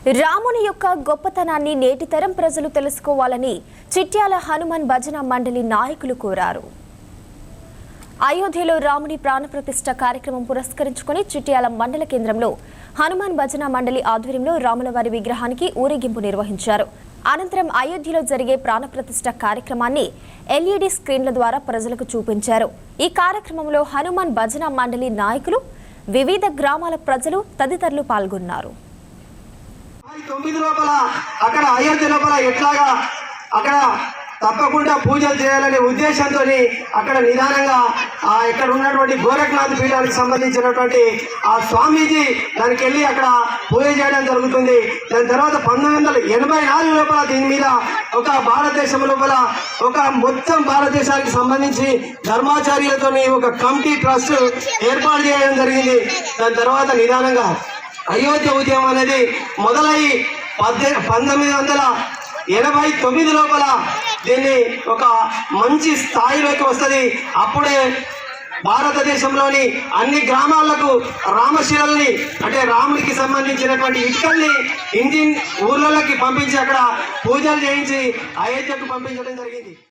రాముని యొక్క గొప్పతనాన్ని నేటి తరం ప్రజలు తెలుసుకోవాలని చిట్యాల హనుమాన్ భజన మండలి నాయకులు కోరారు. అయోధ్యలో రాముని ప్రాణప్రతిష్ఠ కార్యక్రమం పురస్కరించుకుని చిట్యాల మండల కేంద్రంలో హనుమాన్ భజన మండలి ఆధ్వర్యంలో రాములవారి విగ్రహానికి ఊరేగింపు నిర్వహించారు. అనంతరం అయోధ్యలో జరిగే ప్రాణప్రతిష్ఠ కార్యక్రమాన్ని ఎల్ఈడి స్క్రీన్ల ద్వారా ప్రజలకు చూపించారు. ఈ కార్యక్రమంలో హనుమాన్ భజన మండలి నాయకులు, వివిధ గ్రామాల ప్రజలు తదితరులు పాల్గొన్నారు. 9 లోపల అక్కడ అయోధ్య లోపల ఎట్లాగా అక్కడ తప్పకుండా పూజలు చేయాలనే ఉద్దేశంతో అక్కడ నిదానంగా ఇక్కడ ఉన్నటువంటి గోరఖ్నాథ్ పీఠానికి సంబంధించినటువంటి ఆ స్వామీజీ దానికి వెళ్ళి అక్కడ పూజ చేయడం జరుగుతుంది. దాని తర్వాత 1984 లోపల దీని మీద ఒక భారతదేశం లోపల ఒక మొత్తం భారతదేశానికి సంబంధించి ధర్మాచార్యులతో ఒక కమిటీ ట్రస్ట్ ఏర్పాటు చేయడం జరిగింది. దాని తర్వాత నిదానంగా అయోధ్య ఉద్యమం అనేది మొదలై 1989 లోపల దీన్ని ఒక మంచి స్థాయిలోకి వస్తుంది. అప్పుడే భారతదేశంలోని అన్ని గ్రామాలకు రామశిలల్ని అంటే రాముడికి సంబంధించినటువంటి ఇటుకల్ని ఇంజిన్ ఊర్లలోకి పంపించి అక్కడ పూజలు చేయించి అయోధ్యకు పంపించడం జరిగింది.